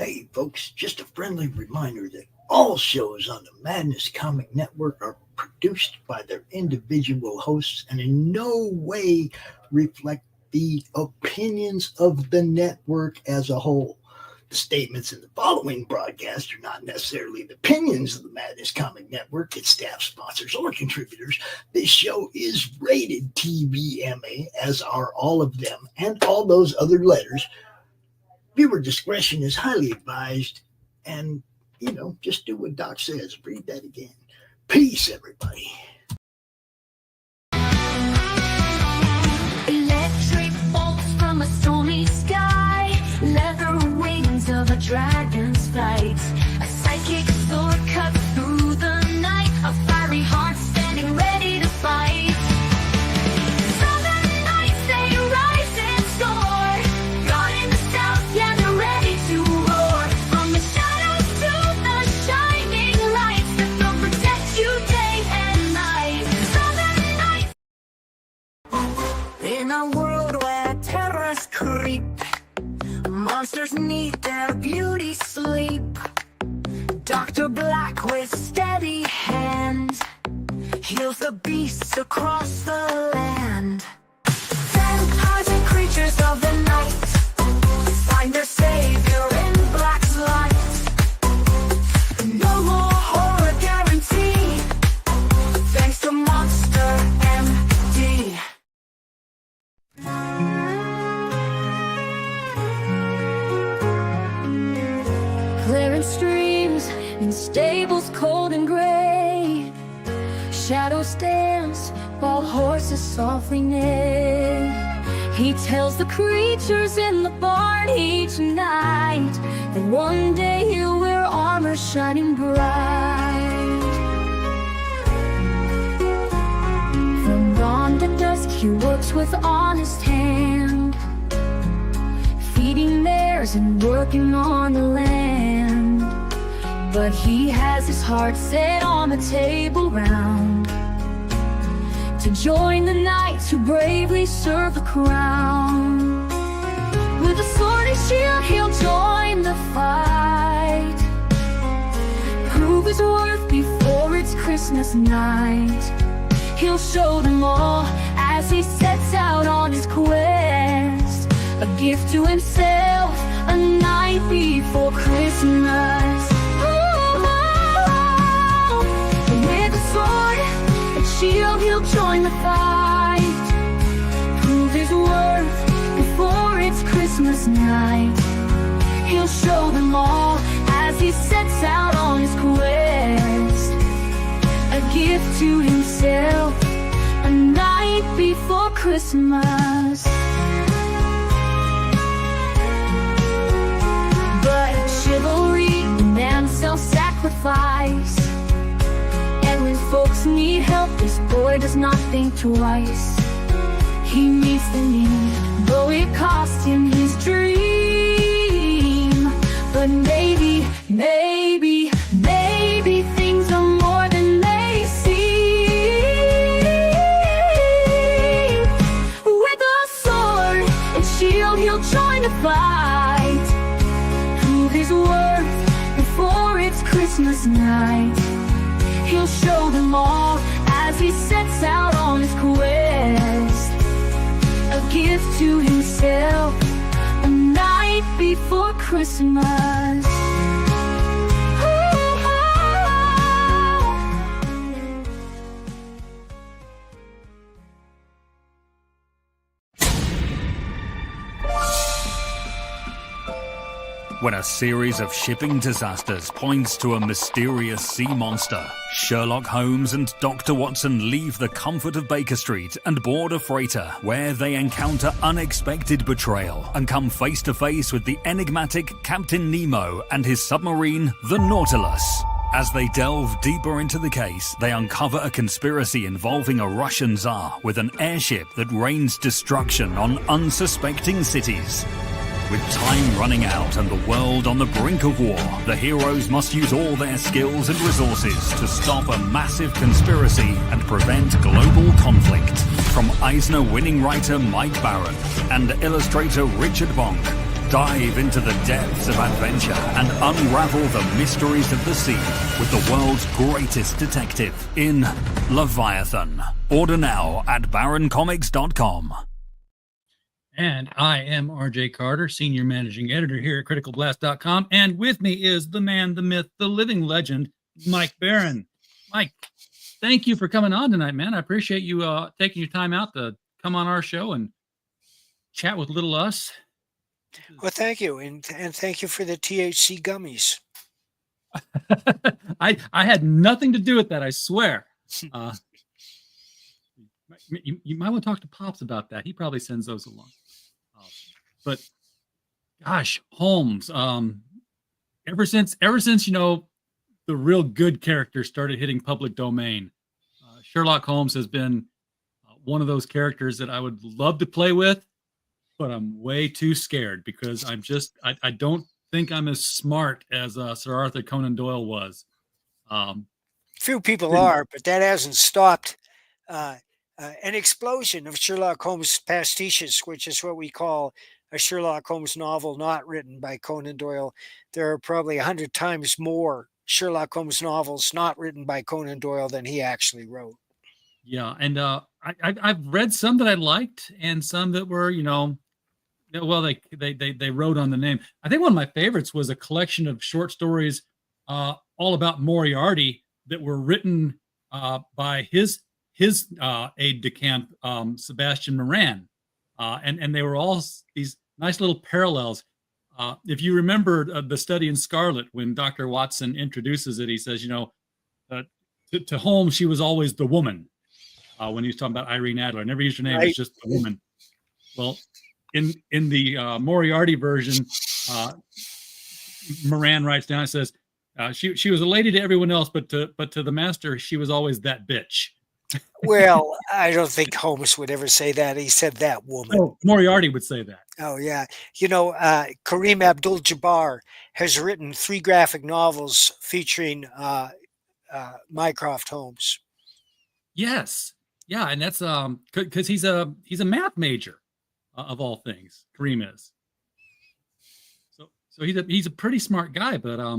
Hey, folks, just a friendly reminder that all shows on the Madness Comic Network are produced by their individual hosts and in no way reflect the opinions of the network as a whole. The statements in the following broadcast are not necessarily the opinions of the Madness Comic Network, its staff, sponsors, or contributors. This show is rated TVMA, as are all of them and all those other letters. Viewer discretion is highly advised, and, just do what Doc says. Read that again. Peace, everybody. Electric bolts from a stormy sky, leather wings of a dragon's flight, a psychic sword cuts through the night, a fiery heart standing ready to fight. Southern nights, they rise and soar, God in the south, yeah, they're ready to roar. From the shadows to the shining lights, that will protect you day and night. Southern nights. In a world where terrors creep, monsters need their beauty sleep, Dr. Black with steady hand heals the beasts across the land. Vampires and creatures of the night find their savior in Black's light. No more horror guaranteed, thanks to Monster MD. Clearing streams in stables cold and gray, shadows dance while horses softly neigh. He tells the creatures in the barn each night that one day he'll wear armor shining bright. From dawn to dusk he works with honest hand, feeding theirs and working on the land. But he has his heart set on the table round to join the knights who bravely serve the crown. With a sword and shield he'll join the fight, prove his worth before it's Christmas night. He'll show them all as he sets out on his quest, a gift to himself, a night before Christmas. With a sword and shield he'll join the fight, prove his worth before it's Christmas night. He'll show them all as he sets out on his quest, a gift to himself, a night before Christmas. But chivalry demands self-sacrifice, and when folks need help, this boy does not think twice. He meets the need, though it cost him his dream. But maybe things are more than they seem. With a sword and shield he'll join the fight, prove his worth before it's Christmas night. He'll show them all as he sets out on his quest, a gift to himself, a night before Christmas. When a series of shipping disasters points to a mysterious sea monster, Sherlock Holmes and Dr. Watson leave the comfort of Baker Street and board a freighter where they encounter unexpected betrayal and come face to face with the enigmatic Captain Nemo and his submarine, the Nautilus. As they delve deeper into the case, they uncover a conspiracy involving a Russian Tsar with an airship that rains destruction on unsuspecting cities. With time running out and the world on the brink of war, the heroes must use all their skills and resources to stop a massive conspiracy and prevent global conflict. From Eisner-winning writer Mike Barron and illustrator Richard Bonk, Dive into the depths of adventure and unravel the mysteries of the sea with the world's greatest detective in Leviathan. Order now at baroncomics.com. And I am RJ Carter, Senior Managing Editor here at criticalblast.com. And with me is the man, the myth, the living legend, Mike Barron. Mike, thank you for coming on tonight, man. I appreciate you taking your time out to come on our show and chat with little us. Well, thank you. And thank you for the THC gummies. I had nothing to do with that, I swear. You might want to talk to Pops about that. He probably sends those along. But gosh, Holmes, ever since the real good characters started hitting public domain, Sherlock Holmes has been one of those characters that I would love to play with, but I'm way too scared because I don't think I'm as smart as Sir Arthur Conan Doyle was. Few people are, but that hasn't stopped an explosion of Sherlock Holmes pastiches, which is what we call a Sherlock Holmes novel not written by Conan Doyle. There are probably 100 times more Sherlock Holmes novels not written by Conan Doyle than he actually wrote. Yeah, and I've read some that I liked and some that were, well, they wrote on the name. I think one of my favorites was a collection of short stories all about Moriarty that were written by his aide-de-camp, Sebastian Moran. And they were all these nice little parallels. If you remember The Study in Scarlet, when Dr. Watson introduces it, he says, to Holmes, she was always the woman. When he was talking about Irene Adler, never used her name, Right. It's just the woman. Well, in the Moriarty version, Moran writes down, says, she was a lady to everyone else, but to the master, she was always that bitch. Well, I don't think Holmes would ever say that. He said that woman. Oh, Moriarty would say that. Oh, yeah. Kareem Abdul-Jabbar has written 3 graphic novels featuring Mycroft Holmes. Yes. Yeah, and that's because he's a math major of all things. Kareem is. So he's a pretty smart guy, but I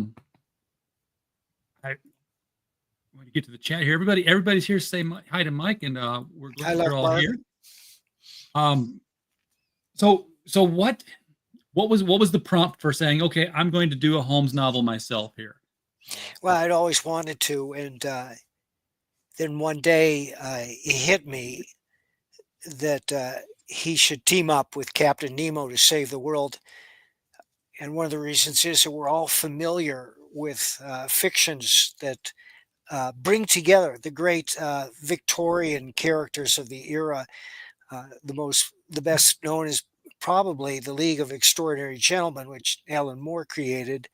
want to get to the chat here. Everybody's here to say hi to Mike, and we're glad you're all here. So what was the prompt for saying, okay, I'm going to do a Holmes novel myself here? Well, I'd always wanted to, and then one day it hit me that he should team up with Captain Nemo to save the world. And one of the reasons is that we're all familiar with fictions that bring together the great Victorian characters of the era. The best known is probably The League of Extraordinary Gentlemen, which Alan Moore created.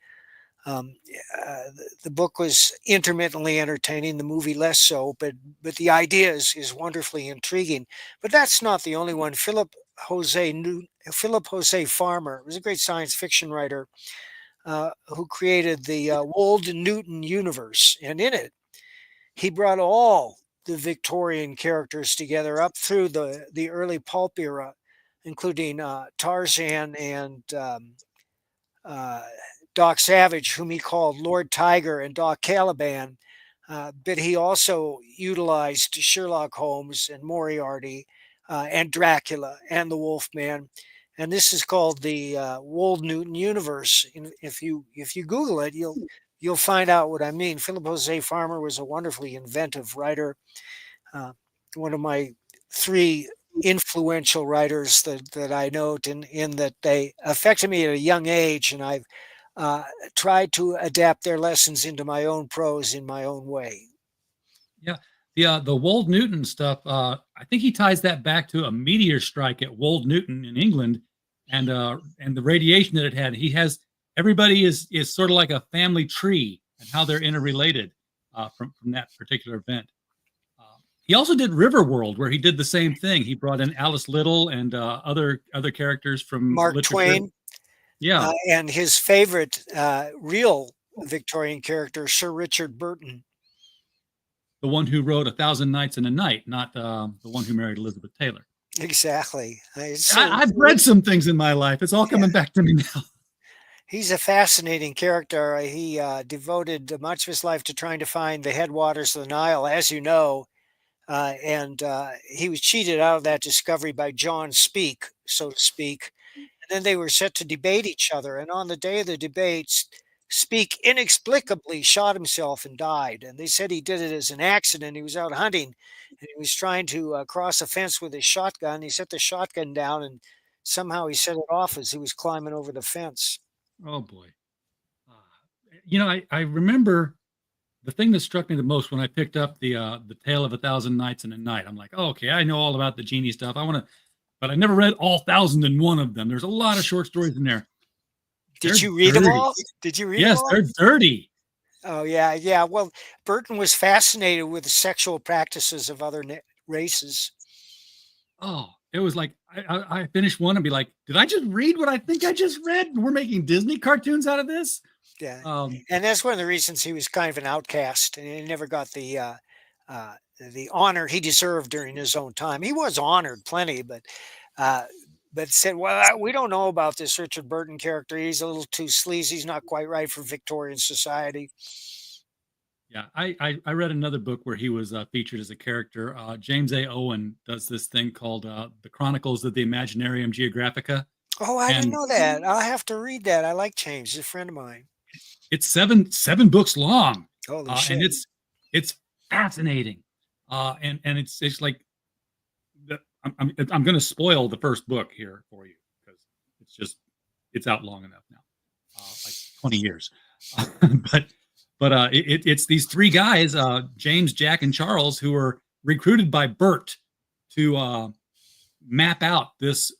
The book was intermittently entertaining, the movie less so, but the idea is wonderfully intriguing. But that's not the only one. Philip Jose Farmer was a great science fiction writer who created the Wold Newton universe, and in it, he brought all the Victorian characters together up through the early pulp era, including Tarzan and Doc Savage, whom he called Lord Tiger, and Doc Caliban. But he also utilized Sherlock Holmes and Moriarty and Dracula and the Wolfman. And this is called the Wold Newton universe. And if you Google it, you'll find out what I mean. Philip Jose Farmer was a wonderfully inventive writer. One of my 3 influential writers that I note in that they affected me at a young age, and I've tried to adapt their lessons into my own prose in my own way. Yeah. The Wold Newton stuff, I think he ties that back to a meteor strike at Wold Newton in England, and the radiation that it had. Everybody is sort of like a family tree and how they're interrelated from that particular event. He also did Riverworld, where he did the same thing. He brought in Alice Little and other characters from Mark literature. Twain. Yeah. And his favorite real Victorian character, Sir Richard Burton. The one who wrote 1,000 Nights and a Night, not the one who married Elizabeth Taylor. Exactly. I've read some things in my life. It's all coming back to me now. He's a fascinating character. He devoted much of his life to trying to find the headwaters of the Nile, as you know, and he was cheated out of that discovery by John Speke, so to speak. And then they were set to debate each other. And on the day of the debates, Speke inexplicably shot himself and died. And they said he did it as an accident. He was out hunting and he was trying to cross a fence with his shotgun. He set the shotgun down and somehow he set it off as he was climbing over the fence. Oh boy. I remember the thing that struck me the most when I picked up the Tale of 1,000 Nights and a Night. I'm like, oh, okay, I know all about the genie stuff. But I never read all 1,001 of them. There's a lot of short stories in there. Did you read them all? Did you read them all? Yes, they're dirty. Oh, yeah, yeah. Well, Burton was fascinated with the sexual practices of other races. Oh, it was like I finished one and be like, did I just read what I think I just read? We're making Disney cartoons out of this? Yeah. And that's one of the reasons he was kind of an outcast and he never got the honor he deserved during his own time. He was honored plenty, but said, well, we don't know about this Richard Burton character. He's a little too sleazy. He's not quite right for Victorian society. Yeah, I read another book where he was featured as a character. James A. Owen does this thing called The Chronicles of the Imaginarium Geographica. Oh, I didn't know that. I'll have to read that. I like James. He's a friend of mine. It's seven books long. Holy shit. And it's fascinating. And it's like I'm going to spoil the first book here for you because it's out long enough now, like 20 years. But it's these three guys, James, Jack, and Charles, who were recruited by Bert to map out this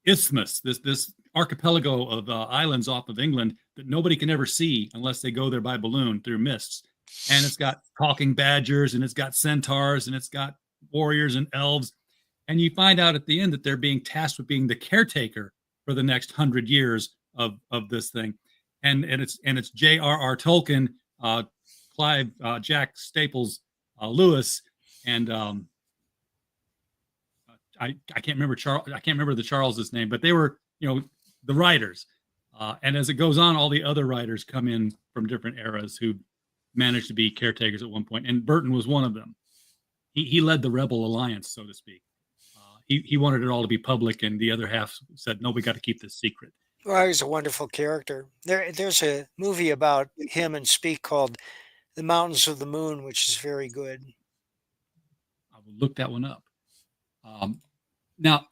isthmus, this archipelago of islands off of England that nobody can ever see unless they go there by balloon through mists. And it's got talking badgers, and it's got centaurs, and it's got warriors and elves. And you find out at the end that they're being tasked with being the caretaker for the next 100 years of this thing. And it's J.R.R. Tolkien, Clive, Jack Staples, Lewis, and I can't remember I can't remember the Charles's name, but they were the writers. And as it goes on, all the other writers come in from different eras who managed to be caretakers at one point, and Burton was one of them. He led the Rebel Alliance, so to speak. He wanted it all to be public, and the other half said, "No, we got to keep this secret." Well, he's a wonderful character. There's a movie about him and Speke called The Mountains of the Moon, which is very good. I will look that one up. Now,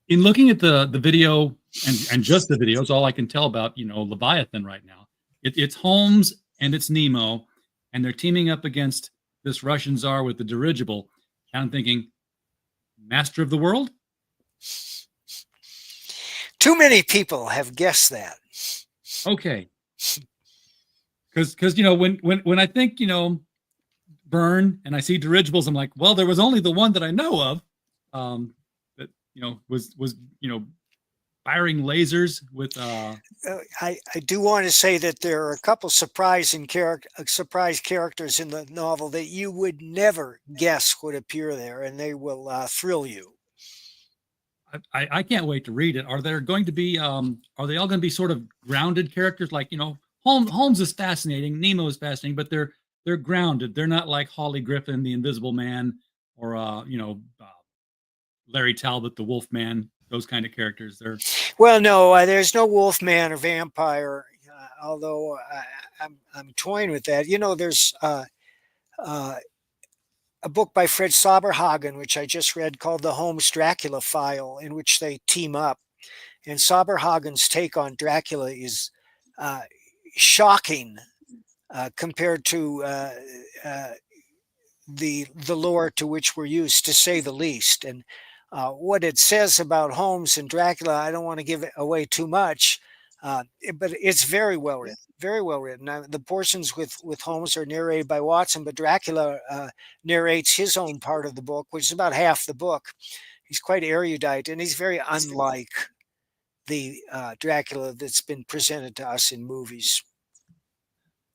in looking at the video and just the videos, all I can tell about Leviathan right now, it's Holmes and it's Nemo, and they're teaming up against this Russian Tsar with the dirigible. And I'm thinking, Master of the World? Too many people have guessed that. Okay. Because when I think Byrne and I see dirigibles, I'm like, well, there was only the one that I know of that was firing lasers with I do want to say that there are a couple surprise characters in the novel that you would never guess would appear there, and they will thrill you. I can't wait to read it. Are they all going to be sort of grounded characters? Like, Holmes is fascinating, Nemo is fascinating, but they're grounded. They're not like Holly Griffin, the Invisible Man, or Larry Talbot, the Wolf Man. Those kind of characters. Well, no, there's no wolf man or vampire. Although I'm toying with that. There's a book by Fred Soberhagen, which I just read, called The Holmes Dracula File, in which they team up. And Soberhagen's take on Dracula is shocking compared to the lore to which we're used, to say the least. And what it says about Holmes and Dracula, I don't want to give away too much, but it's very well written, very well written. The portions with Holmes are narrated by Watson, but Dracula narrates his own part of the book, which is about half the book. He's quite erudite, and he's very unlike the Dracula that's been presented to us in movies.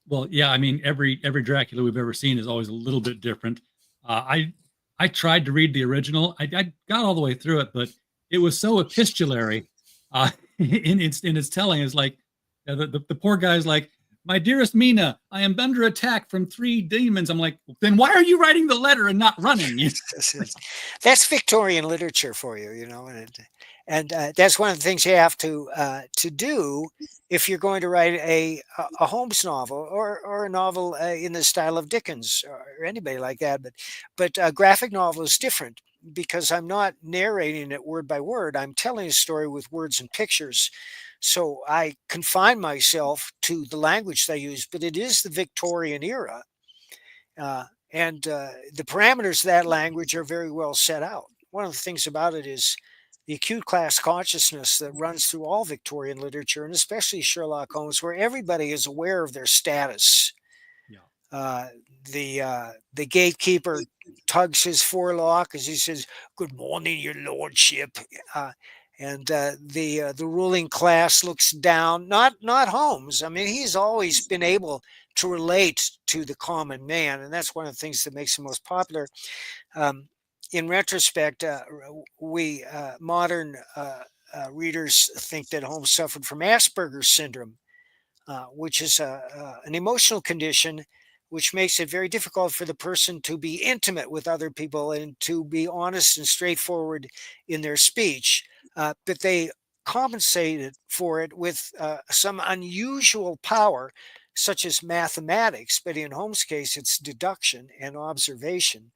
Well, yeah, I mean, every Dracula we've ever seen is always a little bit different. I I tried to read the original. I got all the way through it, but it was so epistolary in its telling. It's like the poor guy's like, "My dearest Mina, I am under attack from 3 demons." I'm like, then why are you writing the letter and not running? That's Victorian literature for you, and that's one of the things you have to do if you're going to write a Holmes novel or a novel in the style of Dickens or anybody like that. But a graphic novel is different because I'm not narrating it word by word. I'm telling a story with words and pictures. So I confine myself to the language they use, but it is the Victorian era. And the parameters of that language are very well set out. One of the things about it is the acute class consciousness that runs through all Victorian literature, and especially Sherlock Holmes, where everybody is aware of their status. Yeah. The gatekeeper tugs his forelock as he says, "Good morning, your lordship." And the ruling class looks down. Not Holmes. I mean, he's always been able to relate to the common man, and that's one of the things that makes him most popular. In retrospect, we modern readers think that Holmes suffered from Asperger's syndrome, which is an emotional condition which makes it very difficult for the person to be intimate with other people and to be honest and straightforward in their speech. But they compensated for it with some unusual power, such as mathematics. But in Holmes' case, it's deduction and observation.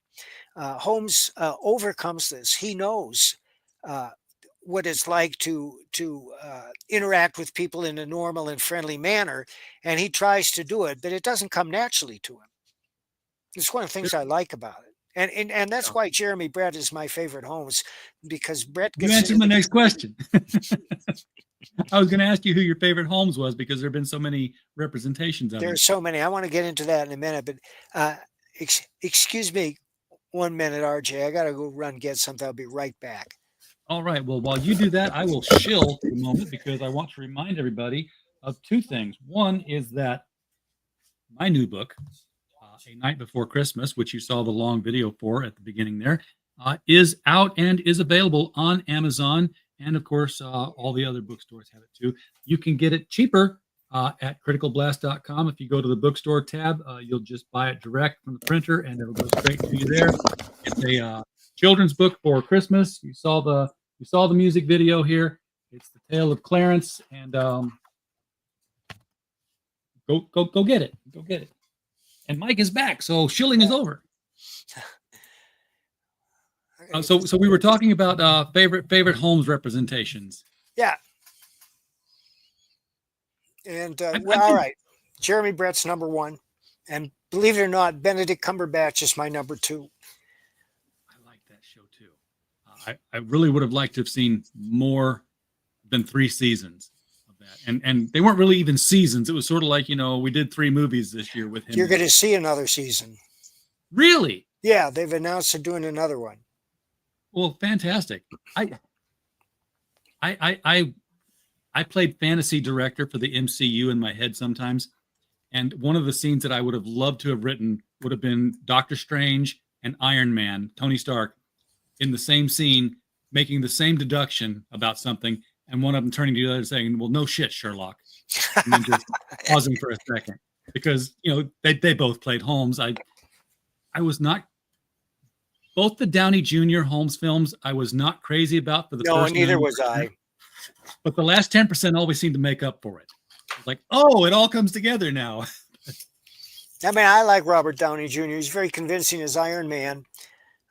Holmes overcomes this. He knows what it's like to interact with people in a normal and friendly manner, and he tries to do it, but it doesn't come naturally to him. It's one of the things I like about it, and that's why Jeremy Brett is my favorite Holmes, because Brett You gets answered my next question. I was going to ask you who your favorite Holmes was because there have been so many representations of There him. are so many. I want to get into that in a minute, but excuse me 1 minute, RJ. I got to go run get something. I'll be right back. All right. Well, while you do that, I will shill for a moment because I want to remind everybody of 2 things. One is that my new book, A Night Before Christmas, which you saw the long video for at the beginning there, is out and is available on Amazon. And of course, all the other bookstores have it too. You can get it cheaper at criticalblast.com. If you go to the bookstore tab, you'll just buy it direct from the printer and it'll go straight to you there. It's a children's book for Christmas. You saw the music video here. It's the Tale of Clarence, and go get it. Go get it. And Mike is back, so shilling is over. So we were talking about favorite Holmes representations. Yeah. And all right, Jeremy Brett's number 1, and believe it or not, Benedict Cumberbatch is my number 2. I like that show too. I really would have liked to have seen more than 3 seasons of that, and they weren't really even seasons. It was sort of like, we did 3 movies this year with him. You're going to see another season. Really? Yeah, they've announced they're doing another one. Well, fantastic. I played fantasy director for the MCU in my head sometimes. And one of the scenes that I would have loved to have written would have been Doctor Strange and Iron Man, Tony Stark, in the same scene, making the same deduction about something. And one of them turning to the other and saying, "Well, no shit, Sherlock." And then just pausing for a second because, they both played Holmes. I was not, both the Downey Jr. Holmes films, I was not crazy about for the first. No, neither was I. But the last 10% always seemed to make up for it. It's like, oh, it all comes together now. I mean, I like Robert Downey Jr. He's very convincing as Iron Man.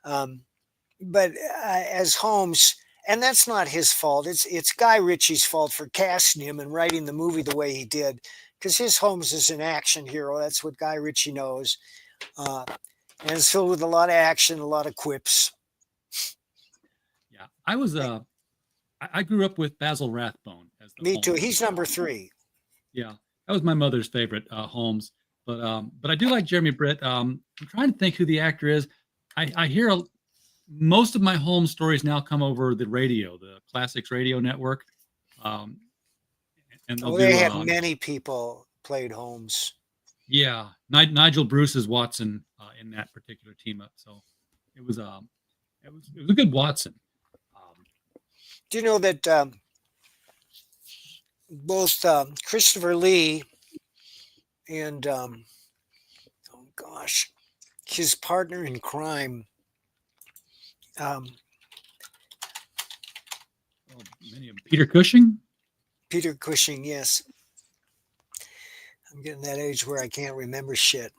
But as Holmes, and that's not his fault. It's Guy Ritchie's fault for casting him and writing the movie the way he did, because his Holmes is an action hero. That's what Guy Ritchie knows. And it's filled with a lot of action, a lot of quips. Yeah, I grew up with Basil Rathbone as the Me Holmes. too. He's number 3. Yeah, that was my mother's favorite Holmes. But I do like Jeremy Brett. I'm trying to think who the actor is. I hear most of my Holmes stories now come over the radio, the Classics Radio Network. And they had many people played Holmes. Yeah, Nigel Bruce is Watson in that particular team up. So It was it was a good Watson. Do you know that both Christopher Lee and oh gosh, his partner in crime, Many of them. Peter Cushing. Peter Cushing, yes. I'm getting that age where I can't remember shit.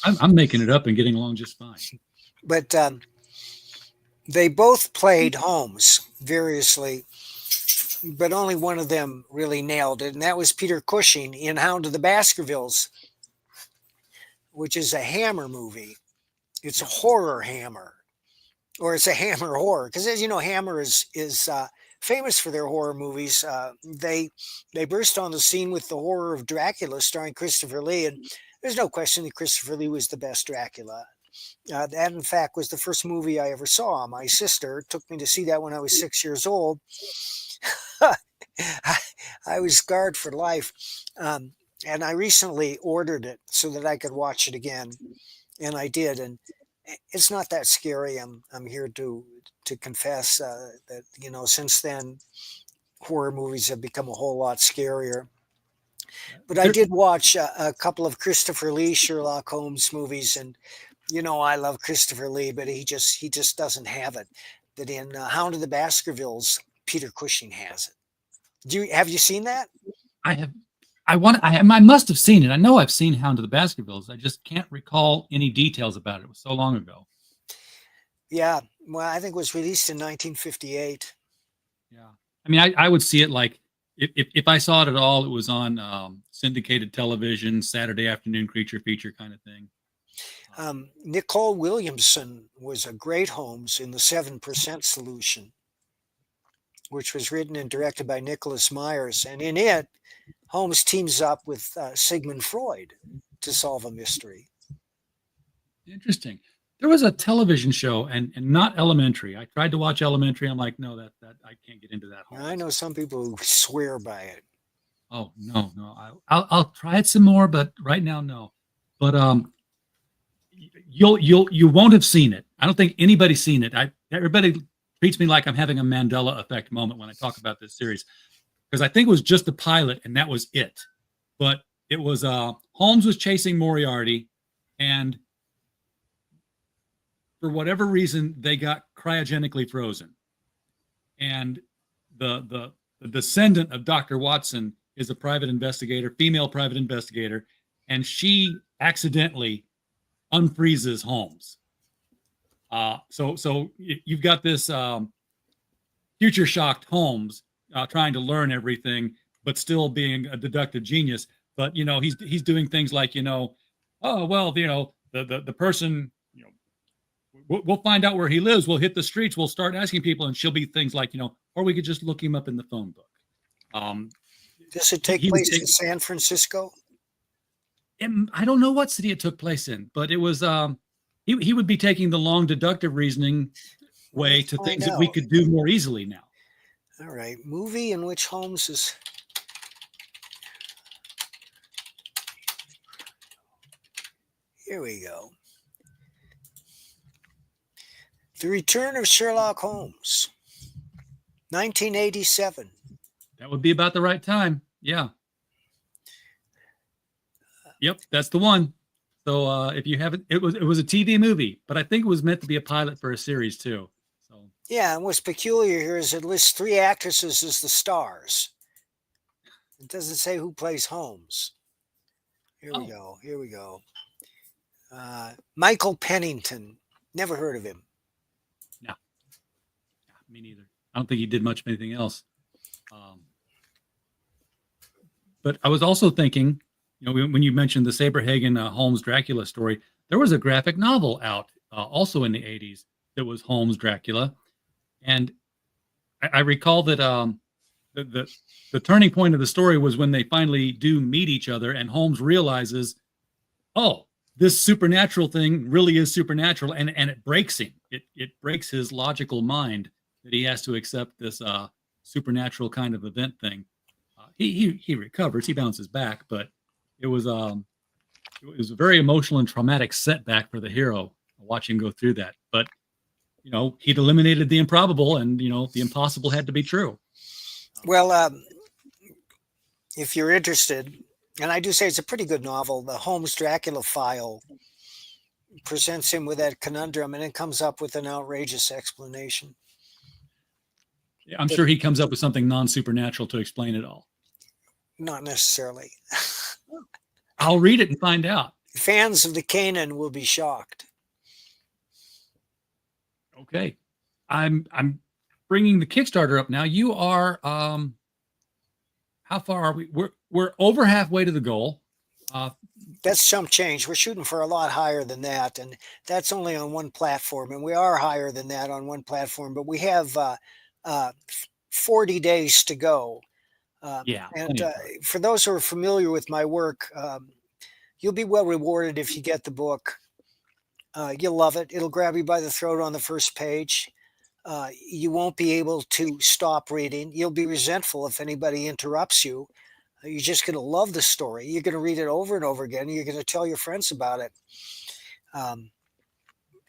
I'm making it up and getting along just fine. But they both played Holmes variously, but only one of them really nailed it, and that was Peter Cushing in Hound of the Baskervilles, which is a Hammer movie. It's a horror Hammer, or it's a Hammer horror, because as you know, Hammer is famous for their horror movies. They burst on the scene with the horror of Dracula, starring Christopher Lee, and there's no question that Christopher Lee was the best Dracula. That, in fact, was the first movie I ever saw. My sister took me to see that when I was 6 years old. I was scarred for life, and I recently ordered it so that I could watch it again, and I did. And it's not that scary. I'm here to confess that, you know, since then, horror movies have become a whole lot scarier. But I did watch a couple of Christopher Lee Sherlock Holmes movies, and you know, I love Christopher Lee, but he just doesn't have it. That in Hound of the Baskervilles, Peter Cushing has it. Have you seen that? I have. I must have seen it. I know I've seen Hound of the Baskervilles. I just can't recall any details about it. It was so long ago. Yeah. Well, I think it was released in 1958. Yeah. I mean, I would see it like if I saw it at all, it was on syndicated television, Saturday afternoon creature feature kind of thing. Nicole Williamson was a great Holmes in The 7% Solution, which was written and directed by Nicholas Myers. And in it, Holmes teams up with Sigmund Freud to solve a mystery. Interesting. There was a television show, and not Elementary. I tried to watch Elementary. I'm like, no, that I can't get into that. I know some people who swear by it. Oh no. I'll try it some more, but right now, no. But you won't have seen it. I don't think anybody's seen it. Everybody treats me like I'm having a Mandela effect moment when I talk about this series, because I think it was just the pilot and that was it. But it was Holmes was chasing Moriarty, and for whatever reason they got cryogenically frozen. And the descendant of Dr. Watson is a private investigator, female private investigator, and she accidentally unfreezes Holmes. So you've got this future shocked Holmes trying to learn everything, but still being a deductive genius. But you know, he's doing things like, you know, oh well, you know, the person, you know, we'll find out where he lives. We'll hit the streets. We'll start asking people, and she'll be things like, you know, or we could just look him up in the phone book. Does it take place in San Francisco? I don't know what city it took place in, but it was he would be taking the long deductive reasoning way to things that we could do more easily now. All right. Movie in which Holmes is... Here we go. The Return of Sherlock Holmes, 1987. That would be about the right time. Yeah. Yep, that's the one. So if you haven't, it was a TV movie, but I think it was meant to be a pilot for a series too. So yeah, and what's peculiar here is it lists 3 actresses as the stars. It doesn't say who plays Holmes. Here we go. Here we go. Michael Pennington. Never heard of him. No, me neither. I don't think he did much of anything else. But I was also thinking, you know, when you mentioned the Saberhagen Holmes Dracula story, there was a graphic novel out also in the 80s that was Holmes Dracula. And I recall that the turning point of the story was when they finally do meet each other and Holmes realizes, oh, this supernatural thing really is supernatural, and it breaks him. It breaks his logical mind that he has to accept this supernatural kind of event thing. He recovers, he bounces back, but it was a very emotional and traumatic setback for the hero watch him go through that. But he'd eliminated the improbable, and the impossible had to be true. Well, if you're interested, and I do say it's a pretty good novel, the Holmes Dracula file presents him with that conundrum, and it comes up with an outrageous explanation. Yeah, I'm sure he comes up with something non-supernatural to explain it all. Not necessarily. I'll read it and find out. Fans of the Kanan will be shocked. Okay. I'm bringing the Kickstarter up now. You are how far are we? We're over halfway to the goal. That's chump change. We're shooting for a lot higher than that, and that's only on one platform, and we are higher than that on one platform, but we have 40 days to go. And for those who are familiar with my work, you'll be well rewarded if you get the book. You'll love it. It'll grab you by the throat on the first page. You won't be able to stop reading. You'll be resentful if anybody interrupts you. You're just going to love the story. You're going to read it over and over again. You're going to tell your friends about it. And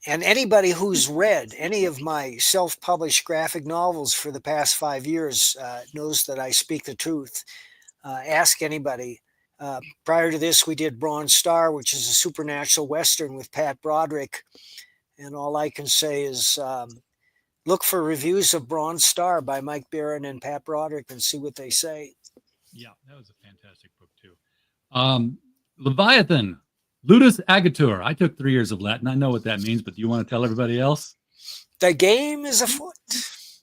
anybody who's read any of my self-published graphic novels for the past 5 years knows that I speak the truth. Ask anybody. Prior to this, we did Bronze Star, which is a supernatural Western with Pat Broderick. And all I can say is look for reviews of Bronze Star by Mike Barron and Pat Broderick and see what they say. Yeah, that was a fantastic book too. Leviathan, Ludus Agatur. I took 3 years of Latin. I know what that means, but do you want to tell everybody else? The game is afoot.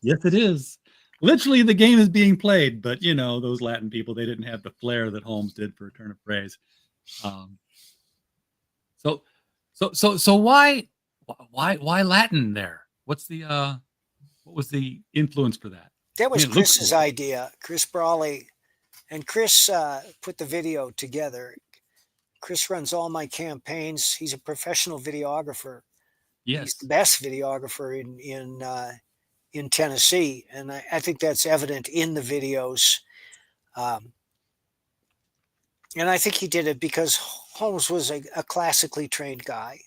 Yes, it is. Literally, the game is being played, but those Latin people, they didn't have the flair that Holmes did for A Turn of Praise. So why Latin there? What was the influence for that? That was Chris's idea. Chris Brawley, and Chris put the video together. Chris runs all my campaigns. He's a professional videographer. Yes, he's the best videographer in Tennessee, and I think that's evident in the videos. And I think he did it because Holmes was a classically trained guy,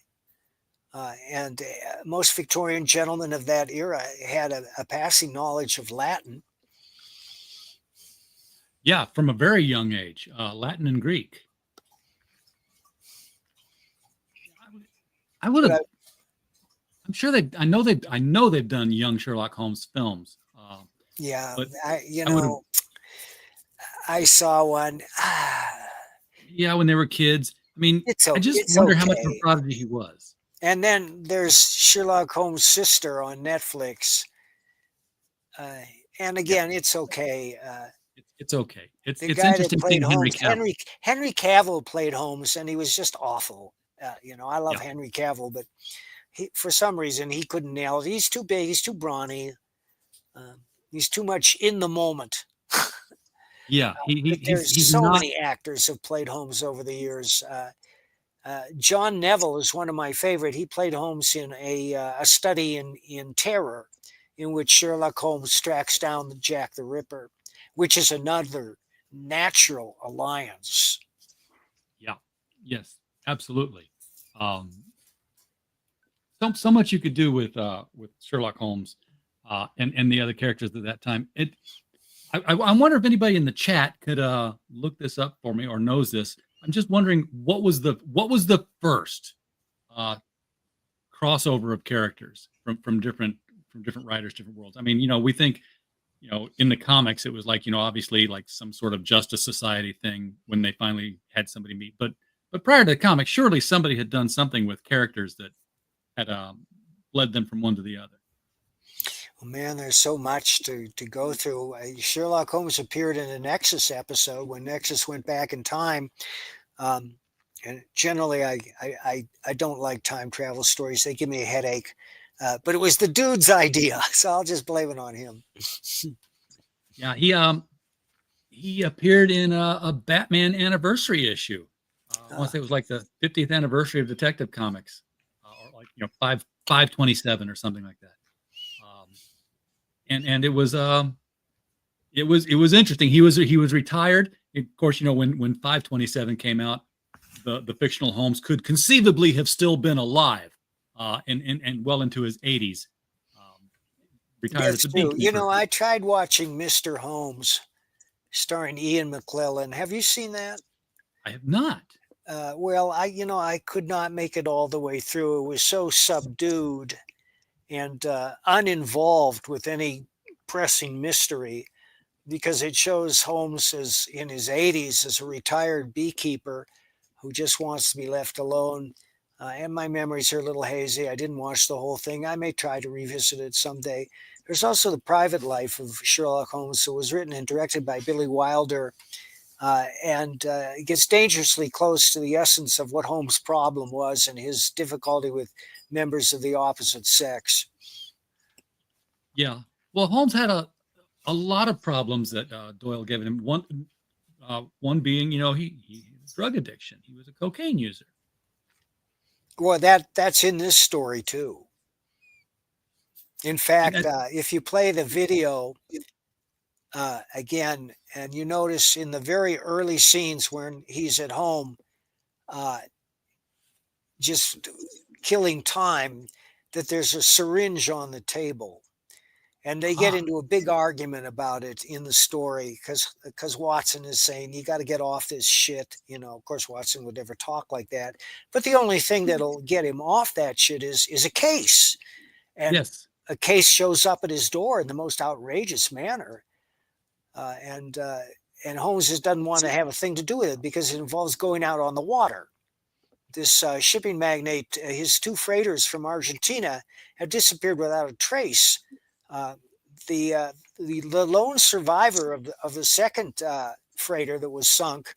and most Victorian gentlemen of that era had a passing knowledge of Latin. Yeah, from a very young age, Latin and Greek. I would have. I'm sure I know they've done young Sherlock Holmes films. Yeah, I saw one. Yeah, when they were kids. I mean, I just wonder how much of a prodigy he was. And then there's Sherlock Holmes' sister on Netflix. And again, it's okay. It's okay. It's guy interesting that played seeing Henry Holmes. Cavill. Henry Cavill played Holmes, and he was just awful. I love Henry Cavill, but for some reason he couldn't nail it. He's too big. He's too brawny. He's too much in the moment. Yeah, there's so many actors have played Holmes over the years. John Neville is one of my favorite. He played Holmes in a study in terror, in which Sherlock Holmes tracks down Jack the Ripper, which is another natural alliance. Yeah. Yes. Absolutely. So much you could do with Sherlock Holmes and the other characters at that time. I wonder if anybody in the chat could look this up for me or knows this. I'm just wondering what was the first crossover of characters from different writers, different worlds. I mean, we think, in the comics it was like, obviously like some sort of Justice Society thing when they finally had somebody meet. But prior to the comics, surely somebody had done something with characters that had led them from one to the other. Well, man, there's so much to go through. Sherlock Holmes appeared in a Nexus episode when Nexus went back in time. And generally, I don't like time travel stories. They give me a headache. But it was the dude's idea, so I'll just blame it on him. Yeah, he appeared in a Batman anniversary issue. I want to say it was like the 50th anniversary of Detective Comics, or like 527 or something like that. And it was interesting. He was retired. Of course, when 527 came out, the fictional Holmes could conceivably have still been alive and well into his 80s. Retired That's as a true. You beekeeper. know, I tried watching Mr. Holmes, starring Ian McClellan. Have you seen that? I have not. Well, I could not make it all the way through. It was so subdued and uninvolved with any pressing mystery, because it shows Holmes as in his 80s as a retired beekeeper who just wants to be left alone. And my memories are a little hazy. I didn't watch the whole thing. I may try to revisit it someday. There's also the private life of Sherlock Holmes, that was written and directed by Billy Wilder, and it gets dangerously close to the essence of what Holmes' problem was and his difficulty with members of the opposite sex. Yeah. Well, Holmes had a lot of problems that Doyle gave him. One being, he drug addiction. He was a cocaine user. Well, that's in this story too. In fact, if you play the video again, and you notice in the very early scenes when he's at home, just killing time, that there's a syringe on the table. And they get into a big argument about it in the story, because Watson is saying, you got to get off this shit. Of course, Watson would never talk like that. But the only thing that'll get him off that shit is a case. And yes. A case shows up at his door in the most outrageous manner. And Holmes just doesn't want to have a thing to do with it because it involves going out on the water. This shipping magnate, his 2 freighters from Argentina have disappeared without a trace. The lone survivor of the second freighter that was sunk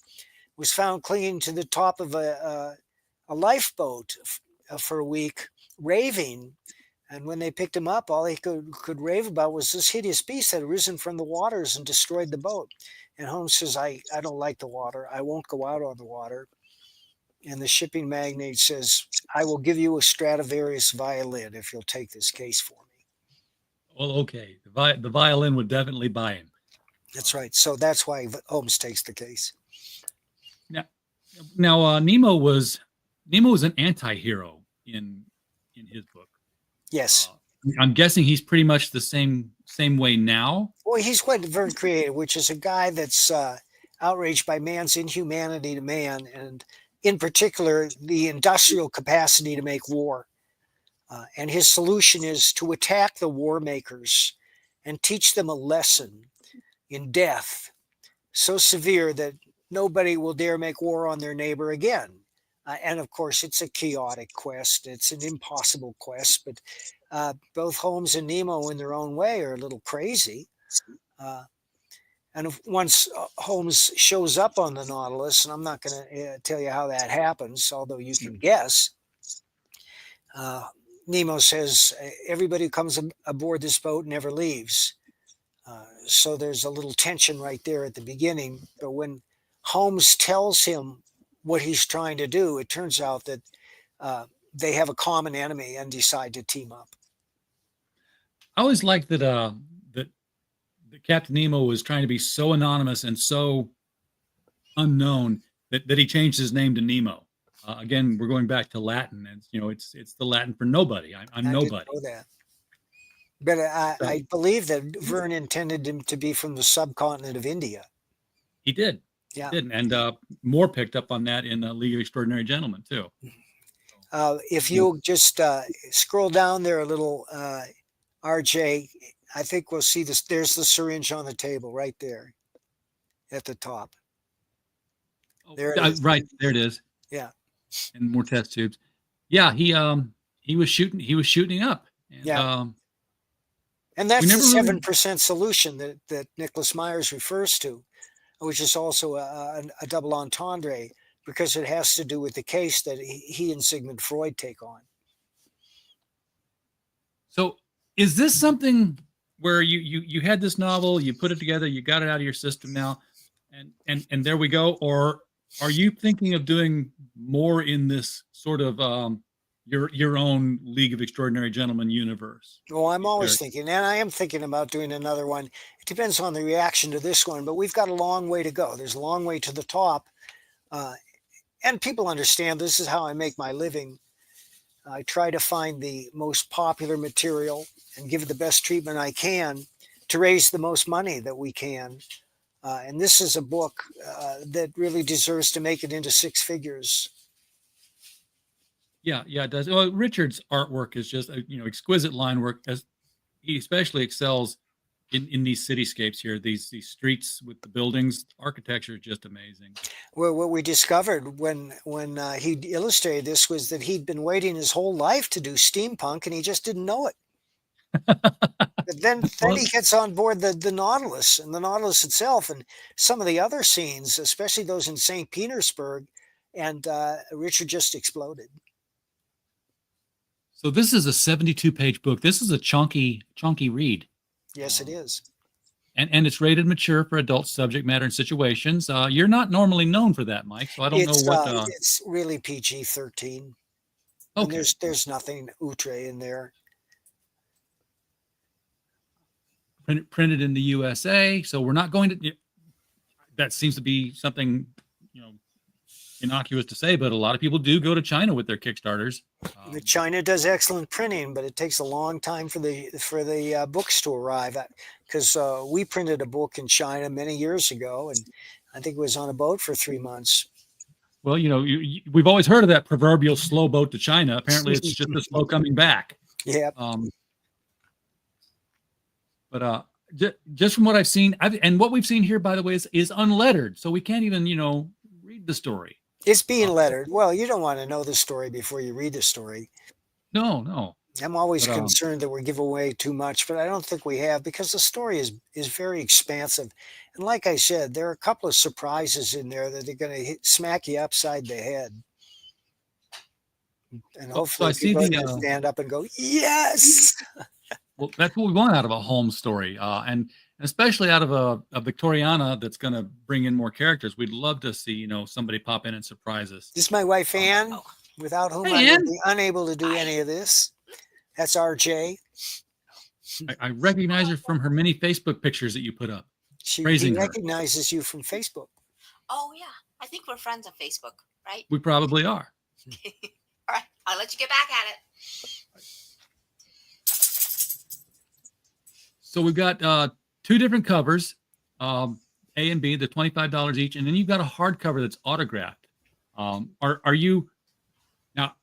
was found clinging to the top of a lifeboat for a week, raving. And when they picked him up, all he could rave about was this hideous beast that had risen from the waters and destroyed the boat. And Holmes says, I don't like the water. I won't go out on the water. And the shipping magnate says, I will give you a Stradivarius violin if you'll take this case for me. Well, okay. The violin would definitely buy him. That's right. So that's why Holmes takes the case. Now Nemo was an anti-hero in his book. Yes. I'm guessing he's pretty much the same way now. Well, he's quite very creative, which is a guy that's outraged by man's inhumanity to man, and in particular, the industrial capacity to make war. And his solution is to attack the war makers and teach them a lesson in death so severe that nobody will dare make war on their neighbor again. And of course, it's a chaotic quest. It's an impossible quest, but both Holmes and Nemo in their own way are a little crazy. And once Holmes shows up on the Nautilus, and I'm not going to tell you how that happens, although you can guess, Nemo says, everybody who comes aboard this boat never leaves. So there's a little tension right there at the beginning. But when Holmes tells him what he's trying to do, it turns out that they have a common enemy and decide to team up. I always liked that that Captain Nemo was trying to be so anonymous and so unknown that he changed his name to Nemo. Again, we're going back to Latin, and it's the Latin for nobody. I'm nobody. Didn't know that. But I believe that Verne intended him to be from the subcontinent of India. He did. Yeah. He did. And Moore picked up on that in League of Extraordinary Gentlemen, too. If you just scroll down there a little, RJ, I think we'll see this. There's the syringe on the table right there at the top. There it is. Right. There it is. Yeah. And more test tubes. Yeah. He was shooting up. And, yeah. And that's the 7% solution that Nicholas Myers refers to, which is also a double entendre, because it has to do with the case that he and Sigmund Freud take on. So is this something where you had this novel, you put it together, you got it out of your system now, and there we go? Or are you thinking of doing more in this sort of your own League of Extraordinary Gentlemen universe? Well, I'm always thinking, and I am thinking about doing another one. It depends on the reaction to this one, but we've got a long way to go. There's a long way to the top. And people understand this is how I make my living. I try to find the most popular material and give it the best treatment I can to raise the most money that we can. And this is a book that really deserves to make it into six figures. Yeah, yeah, it does. Well, Richard's artwork is just exquisite line work. As he especially excels in these cityscapes here, these streets with the buildings. Architecture is just amazing. Well, what we discovered when he illustrated this was that he'd been waiting his whole life to do steampunk, and he just didn't know it. But then Well, he gets on board the Nautilus and the Nautilus itself, and some of the other scenes, especially those in St. Petersburg, and Richard just exploded. so this is a 72-page book. This is a chunky read. Yes, it is. And it's rated mature for adult subject matter and situations. You're not normally known for that, Mike. So I don't know what. It's really PG-13. Okay. There's nothing outre in there. Printed in the USA, so we're not going to. That seems to be something innocuous to say, but a lot of people do go to China with their Kickstarters. China does excellent printing, but it takes a long time for the books to arrive. Because we printed a book in China many years ago, and I think it was on a boat for 3 months. Well, we've always heard of that proverbial slow boat to China. Apparently, it's just a slow coming back. Yeah. But just from what I've seen, and what we've seen here, by the way, is unlettered, so we can't even read the story. It's being lettered. Well, you don't want to know the story before you read the story. No. I'm always concerned that we give away too much, but I don't think we have, because the story is very expansive. And like I said, there are a couple of surprises in there that are going to smack you upside the head. And hopefully people are going to stand up and go, yes! Well, that's what we want out of a Holmes story. And especially out of a Victoriana that's going to bring in more characters. We'd love to see, somebody pop in and surprise us. This is my wife, Ann, without whom I would be unable to do any of this. That's RJ. I recognize her from her many Facebook pictures that you put up. She recognizes you from Facebook. Oh, yeah. I think we're friends on Facebook, right? We probably are. All right. I'll let you get back at it. So we've got two different covers, A and B, the $25 each, and then you've got a hardcover that's autographed. Are you now?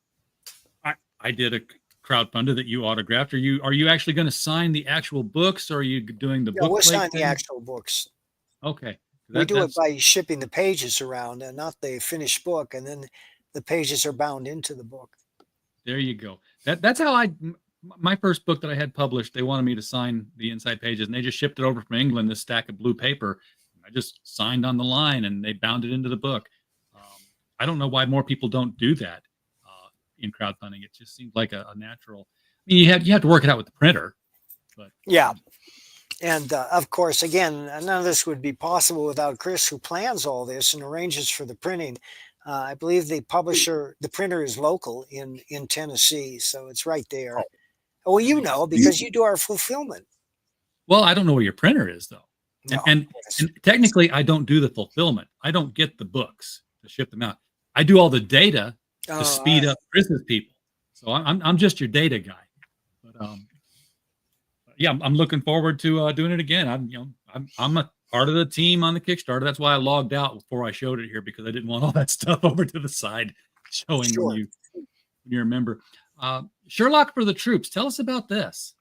I did a crowdfunder that you autographed. Are you actually going to sign the actual books, or are you doing the book? We'll sign the actual books. Okay, we do it by shipping the pages around, and not the finished book, and then the pages are bound into the book. There you go. That's how my first book that I had published, they wanted me to sign the inside pages, and they just shipped it over from England, this stack of blue paper. I just signed on the line, and they bound it into the book. I don't know why more people don't do that in crowdfunding. It just seems like a natural. I mean, you have to work it out with the printer, but yeah. And of course, again, none of this would be possible without Chris, who plans all this and arranges for the printing. I believe the printer is local in Tennessee, so it's right there. Oh, well, because you do our fulfillment. Well, I don't know where your printer is, though. No, and technically, I don't do the fulfillment. I don't get the books to ship them out. I do all the data to speed up Chris's people. So I'm just your data guy. But yeah, I'm looking forward to doing it again. I'm a part of the team on the Kickstarter. That's why I logged out before I showed it here, because I didn't want all that stuff over to the side showing when you're a member. Sherlock for the Troops. Tell us about this.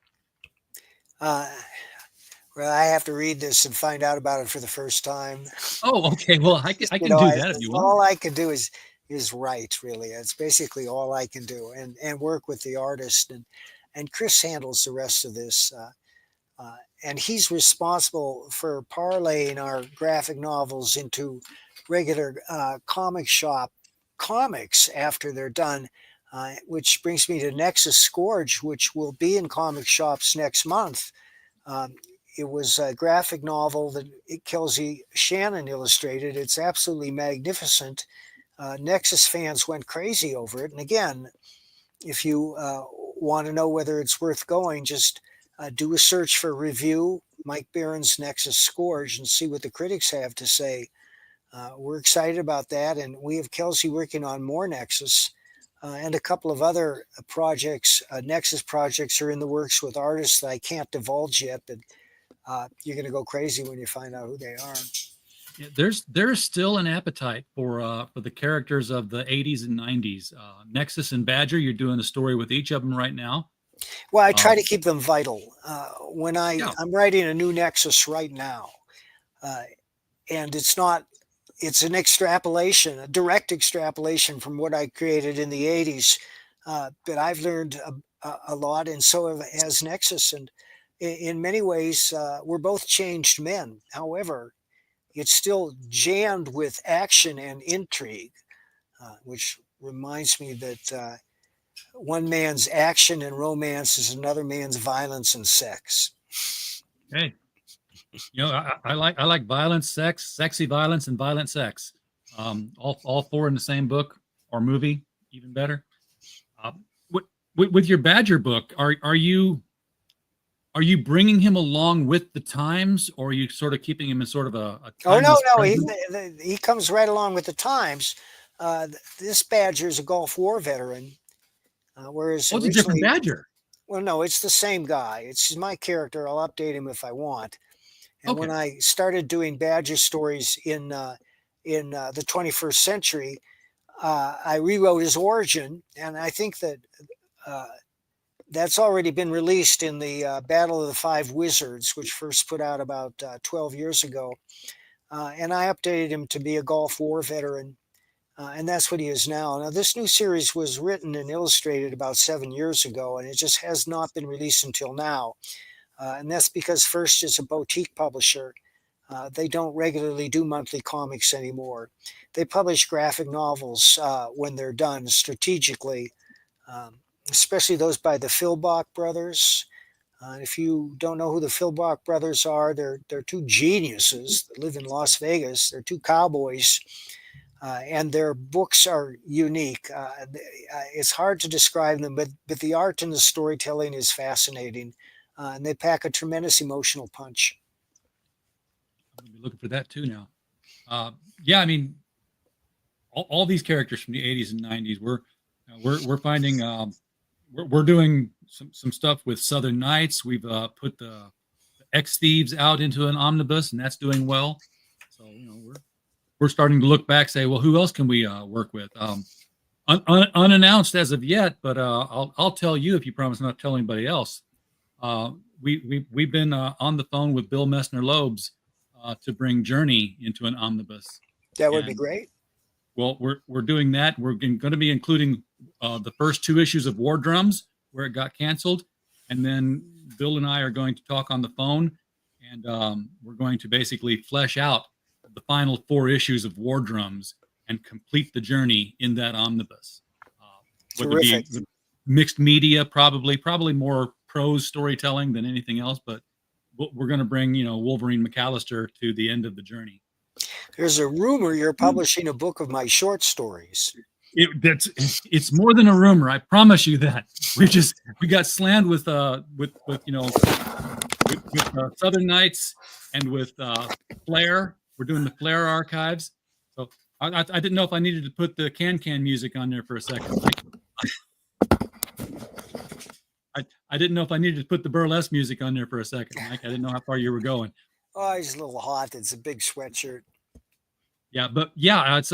Well, I have to read this and find out about it for the first time. Oh, okay. Well, I can do that if you want. All I can do is write, really. It's basically all I can do, and work with the artist. And Chris handles the rest of this. And he's responsible for parlaying our graphic novels into regular comic shop comics after they're done. Which brings me to Nexus Scourge, which will be in comic shops next month. It was a graphic novel that Kelsey Shannon illustrated. It's absolutely magnificent. Nexus fans went crazy over it. And again, if you want to know whether it's worth going, just do a search for review Mike Barron's Nexus Scourge and see what the critics have to say. We're excited about that. And we have Kelsey working on more Nexus. and a couple of other projects, Nexus projects, are in the works with artists that I can't divulge yet, but you're going to go crazy when you find out who they are. Yeah, there's still an appetite for the characters of the 80s and 90s. Nexus and Badger, you're doing a story with each of them right now. Well, I try to keep them vital. When Yeah. I'm writing a new Nexus right now, and it's an extrapolation, a direct extrapolation from what I created in the 80s. But I've learned a lot, and so has Nexus. And in many ways, we're both changed men. However, it's still jammed with action and intrigue, which reminds me that one man's action and romance is another man's violence and sex. Hey, I like violence, sex, sexy violence, and violent sex. All four in the same book or movie, even better. With your Badger book, are you bringing him along with the times, or are you sort of keeping him in sort of a Oh no, present? he comes right along with the times. This Badger is a Gulf War veteran, whereas Oh, it's a different Badger. Well, no, it's the same guy. It's my character. I'll update him if I want. And when I started doing Badger stories in the 21st century, I rewrote his origin, and I think that that's already been released in the Battle of the Five Wizards, which first put out about 12 years ago. And I updated him to be a Gulf War veteran, and that's what he is now. Now, this new series was written and illustrated about 7 years ago, and it just has not been released until now. And that's because First is a boutique publisher. They don't regularly do monthly comics anymore. They publish graphic novels when they're done strategically, especially those by the Philbach brothers. If you don't know who the Philbach brothers are, they're two geniuses that live in Las Vegas. They're two cowboys, and their books are unique. It's hard to describe them, but the art and the storytelling is fascinating, and they pack a tremendous emotional punch. I'm gonna be looking for that too now. Yeah, I mean, all these characters from the 80s and 90s, we're finding we're doing some stuff with Southern Knights. We've put the Ex Thieves out into an omnibus, and that's doing well. So we're starting to look back, say, well, who else can we work with? Unannounced as of yet, but I'll tell you if you promise not to tell anybody else. We've been on the phone with Bill Messner-Loebs to bring Journey into an omnibus. That would be great. Well, we're doing that. We're going to be including the first 2 issues of War Drums, where it got canceled, and then Bill and I are going to talk on the phone, and we're going to basically flesh out the final 4 issues of War Drums and complete the journey in that omnibus. Whether it be mixed media, probably more prose storytelling than anything else, but we're going to bring Wolverine McAllister to the end of the journey. There's a rumor you're publishing a book of my short stories. It's more than a rumor. I promise you that. We got slammed with Southern Knights and with Flair. We're doing the Flair archives. So I didn't know if I needed to put the can music on there for a second. I didn't know if I needed to put the burlesque music on there for a second, Mike. I didn't know how far you were going. Oh, he's a little hot. It's a big sweatshirt. Yeah, but yeah, it's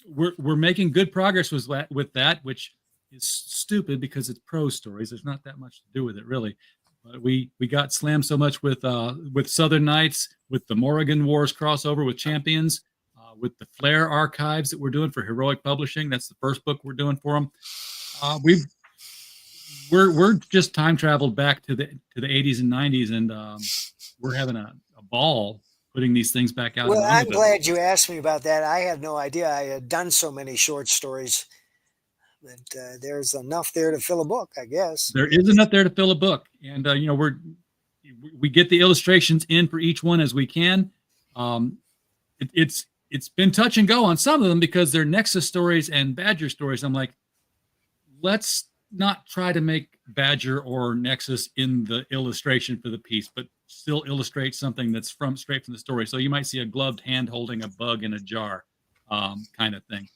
we're making good progress with that, which is stupid because it's prose stories. There's not that much to do with it, really. But we got slammed so much with Southern Knights, with the Morrigan Wars crossover with Champions, with the Flair archives that we're doing for Heroic Publishing. That's the first book we're doing for them. We're just time traveled back to the 80s and 90s, and we're having a ball putting these things back out. Well, I'm glad you asked me about that. I had no idea I had done so many short stories. But there's enough there to fill a book, I guess. There is enough there to fill a book, and we get the illustrations in for each one as we can. It's been touch and go on some of them because they're Nexus stories and Badger stories. I'm like, let's not try to make Badger or Nexus in the illustration for the piece, but still illustrate something that's straight from the story. So you might see a gloved hand holding a bug in a jar, kind of thing.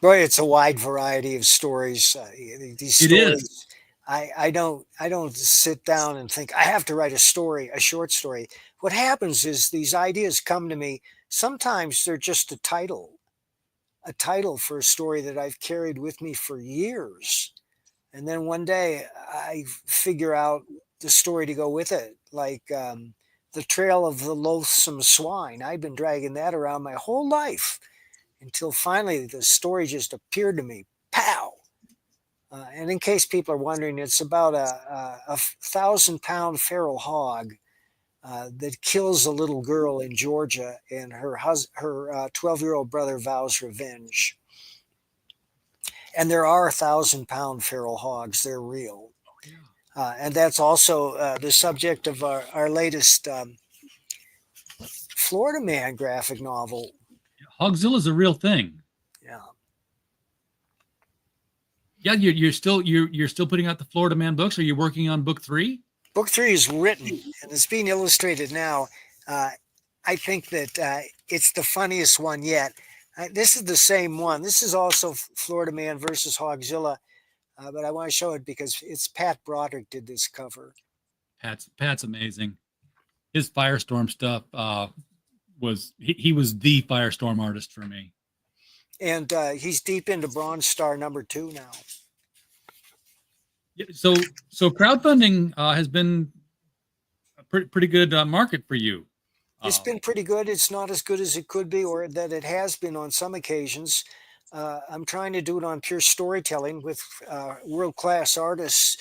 Boy, it's a wide variety of stories. These It stories, is. I don't sit down and think I have to write a story, a short story. What happens is these ideas come to me. Sometimes they're just a title for a story that I've carried with me for years. And then one day I figure out the story to go with it, like the Trail of the Loathsome Swine. I've been dragging that around my whole life until finally the story just appeared to me. Pow! And in case people are wondering, it's about a 1,000-pound feral hog that kills a little girl in Georgia, and her 12-year-old brother vows revenge. And there are 1,000-pound feral hogs; they're real. And that's also the subject of our latest Florida Man graphic novel. Hogzilla is a real thing. Yeah. Yeah, you're still putting out the Florida Man books. Are you working on book 3? Book 3 is written and it's being illustrated now. I think that it's the funniest one yet. This is the same one. This is also Florida Man versus Hogzilla, but I want to show it because it's Pat Broderick did this cover. Pat's amazing. His Firestorm stuff he was the Firestorm artist for me. And he's deep into Bronze Star #2 now. Yeah, so crowdfunding has been a pretty good market for you. It's been pretty good. It's not as good as it could be, or that it has been on some occasions. I'm trying to do it on pure storytelling with world-class artists.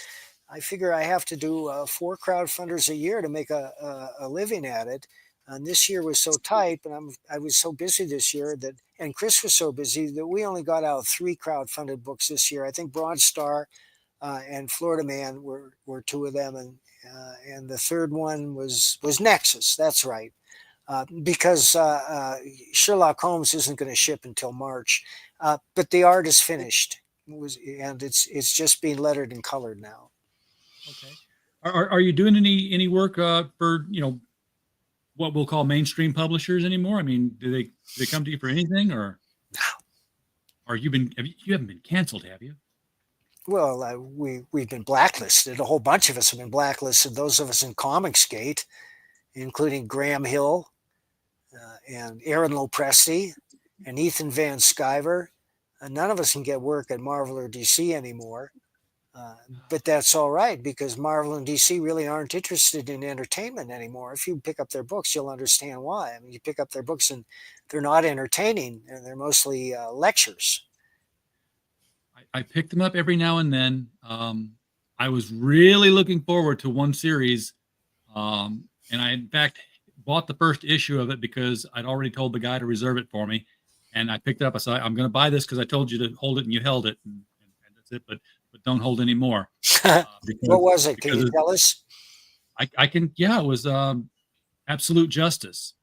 I figure I have to do 4 crowdfunders a year to make a living at it. And this year was so tight, and I was so busy this year and Chris was so busy that we only got out 3 crowdfunded books this year. I think Bronze Star and Florida Man were 2 of them, and the third one was Nexus. That's right. Because Sherlock Holmes isn't going to ship until March, but the art is finished, and it's just being lettered and colored now. Okay. Are you doing any work for what we'll call mainstream publishers anymore? I mean, do they come to you for anything, or you haven't been canceled, have you? Well, we've been blacklisted. A whole bunch of us have been blacklisted. Those of us in Comicsgate, including Graham Hill and Aaron Lopresti and Ethan Van Sciver. None of us can get work at Marvel or DC anymore. But that's all right, because Marvel and DC really aren't interested in entertainment anymore. If you pick up their books, you'll understand why. I mean, you pick up their books and they're not entertaining, and they're mostly lectures. I pick them up every now and then. I was really looking forward to one series, and I, in fact, bought the first issue of it because I'd already told the guy to reserve it for me. And I picked it up. I said, I'm going to buy this because I told you to hold it, and you held it. And that's it. But don't hold any more. What was it? Can you tell us? I can. Yeah, it was Absolute Justice.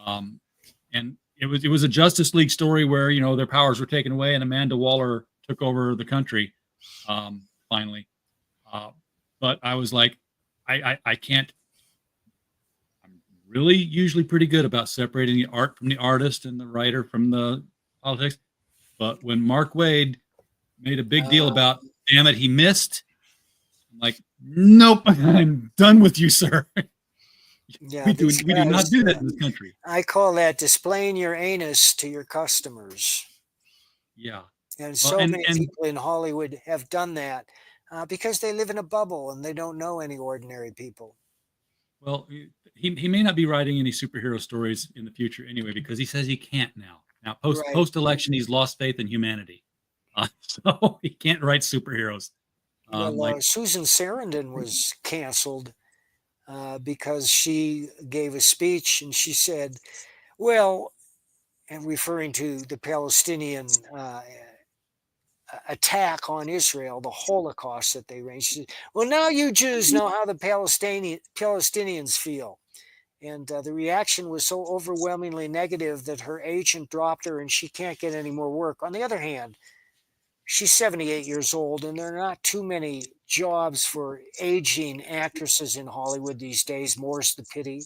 And it was a Justice League story where, their powers were taken away and Amanda Waller took over the country finally. But I was like, I can't. I'm really usually pretty good about separating the art from the artist and the writer from the politics. But when Mark Waid made a big deal about, damn it, he missed, I'm like, nope, I'm done with you, sir. Yeah, we do not do that in this country. I call that displaying your anus to your customers. Yeah. And many people in Hollywood have done that because they live in a bubble and they don't know any ordinary people. Well, he may not be writing any superhero stories in the future anyway, because he says he can't now. Now, post-election, he's lost faith in humanity. So he can't write superheroes. Susan Sarandon was canceled because she gave a speech and she said, well, and referring to the Palestinian attack on Israel, the Holocaust that they arranged. She said, well, now you Jews know how the Palestinians feel. And the reaction was so overwhelmingly negative that her agent dropped her and she can't get any more work. On the other hand, she's 78 years old, and there are not too many jobs for aging actresses in Hollywood these days. More's the pity.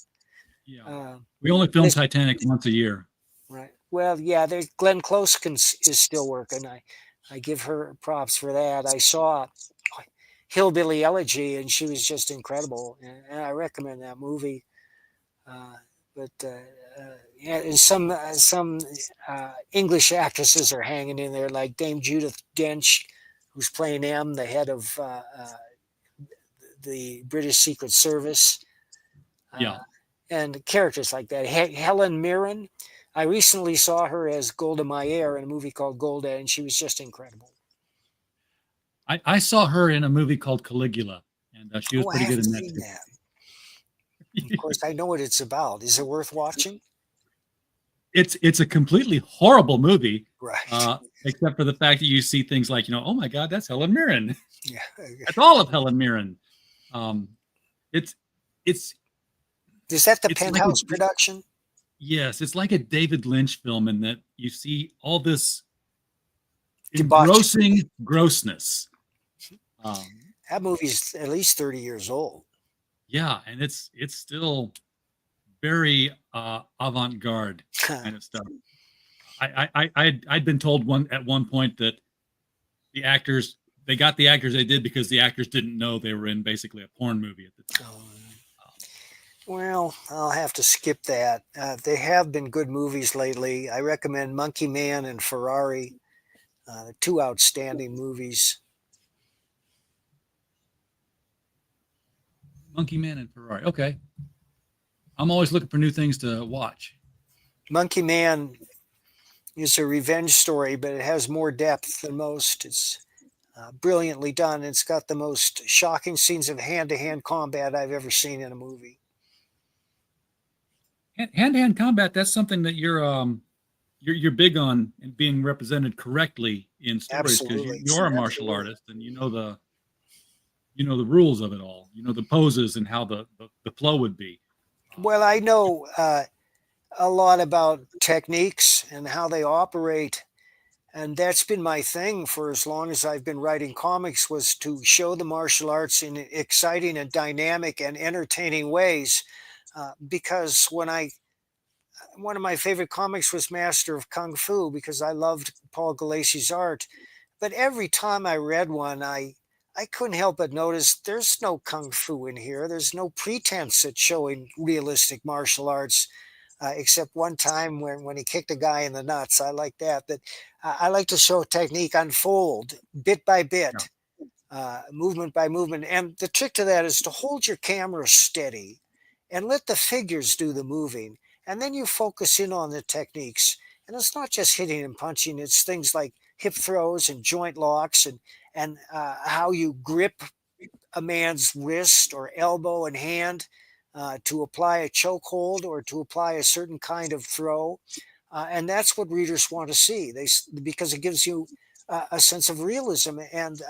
Yeah. We only film Titanic once a year. Right. Well, yeah, Glenn Close is still working. I give her props for that. I saw Hillbilly Elegy, and she was just incredible, and I recommend that movie. Uh, but yeah, and some English actresses are hanging in there, like Dame Judith Dench, who's playing M, the head of the British Secret Service, Yeah. and characters like that. Helen Mirren. I recently saw her as Golda Meir in a movie called Golda, and she was just incredible. I saw her in a movie called Caligula, and she was Oh, I pretty good haven't in that seen too. that. Of course, I know what it's about. Is it worth watching? It's a completely horrible movie, Right. except for the fact that you see things like, oh my God, that's Helen Mirren. Yeah. That's all of Helen Mirren. It's it's Is that the it's like Penthouse production? yes, it's like a David Lynch film in that you see all this Debauchery. engrossing grossness. That movie's at least 30 years old. Yeah, and it's still very avant-garde kind of stuff. I'd been told at one point that they got the actors they did because the actors didn't know they were in basically a porn movie at the time. Well, I'll have to skip that. They have been good movies lately. I recommend Monkey Man and Ferrari, two outstanding movies. Monkey Man and Ferrari. Okay. I'm always looking for new things to watch. Monkey Man is a revenge story, but it has more depth than most. It's brilliantly done. It's got the most shocking scenes of hand-to-hand combat I've ever seen in a movie. Hand-to-hand combat, that's something that you're big on and being represented correctly in stories because you're a martial artist and you know the rules of it all. You know the poses and how the flow would be. Well, I know a lot about techniques and how they operate, and that's been my thing for as long as I've been writing comics, was to show the martial arts in exciting and dynamic and entertaining ways. Because one of my favorite comics was Master of Kung Fu, because I loved Paul Gulacy's art. But every time I read one, I couldn't help but notice there's no kung fu in here. There's no pretense at showing realistic martial arts, except one time when he kicked a guy in the nuts. I like that. But I like to show technique unfold bit by bit, movement by movement. And the trick to that is to hold your camera steady and let the figures do the moving. And then you focus in on the techniques. And it's not just hitting and punching. It's things like hip throws and joint locks and how you grip a man's wrist or elbow and hand to apply a chokehold or to apply a certain kind of throw. And that's what readers want to see, because it gives you a sense of realism, and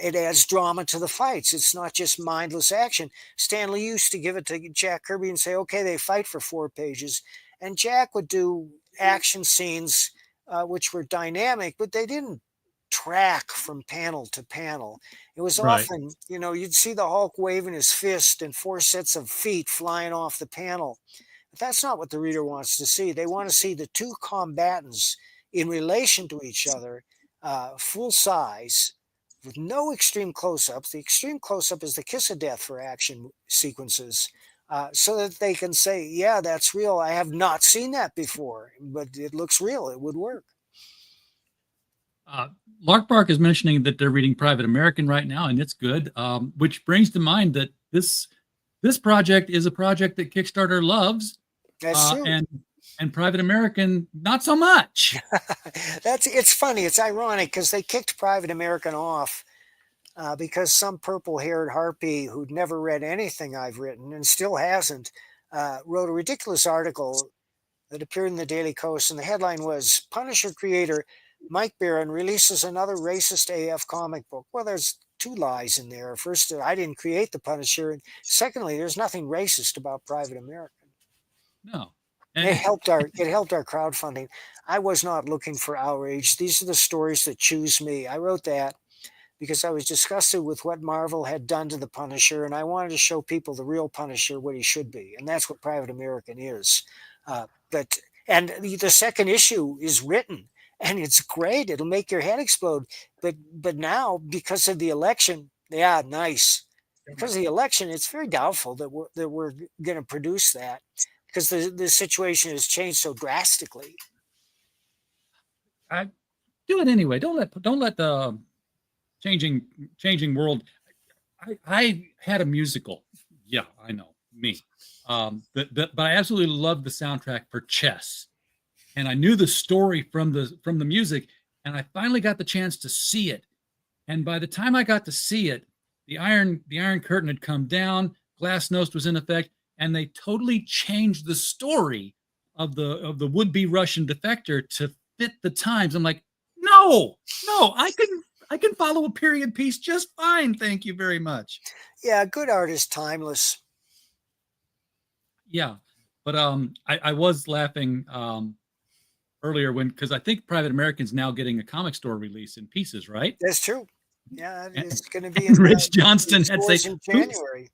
it adds drama to the fights. It's not just mindless action. Stanley used to give it to Jack Kirby and say, okay, they fight for 4 pages. And Jack would do action scenes which were dynamic, but they didn't track from panel to panel. It was often, you'd see the Hulk waving his fist and 4 sets of feet flying off the panel. But that's not what the reader wants to see. They want to see the two combatants in relation to each other, full size, with no extreme close-ups. The extreme close-up is the kiss of death for action sequences, so that they can say, yeah, that's real. I have not seen that before, but it looks real. It would work. Lark Bark is mentioning that they're reading Private American right now, and it's good, which brings to mind that this project is a project that Kickstarter loves. That's true. And Private American, not so much. It's funny. It's ironic because they kicked Private American off because some purple-haired harpy who'd never read anything I've written and still hasn't wrote a ridiculous article that appeared in the Daily Coast, and the headline was Punisher creator Mike Barron releases another racist AF comic book. Well, there's 2 lies in there. First, I didn't create the Punisher. And secondly, there's nothing racist about Private American. No. It helped our crowdfunding. I was not looking for outrage. These are the stories that choose me. I wrote that because I was disgusted with what Marvel had done to the Punisher, and I wanted to show people the real Punisher, what he should be. And that's what Private American is. But And the second issue is written, and it's great. It'll make your head explode. But now, because of the election, yeah, nice. Because of the election, it's very doubtful that we're going to produce that, because the situation has changed so drastically. I do it anyway. Don't let the changing world. I had a musical. Yeah, I know, me. But I absolutely loved the soundtrack for Chess, and I knew the story from the music, and I finally got the chance to see it. And by the time I got to see it, the Iron Curtain had come down, Glasnost was in effect, and they totally changed the story of the would-be Russian defector to fit the times. I'm like, no, I can follow a period piece just fine. Thank you very much. Yeah, good art is timeless. Yeah, but I was laughing earlier because I think Private American's now getting a comic store release in pieces, right? That's true. Yeah, it's going to be in Rich Johnston had said in January.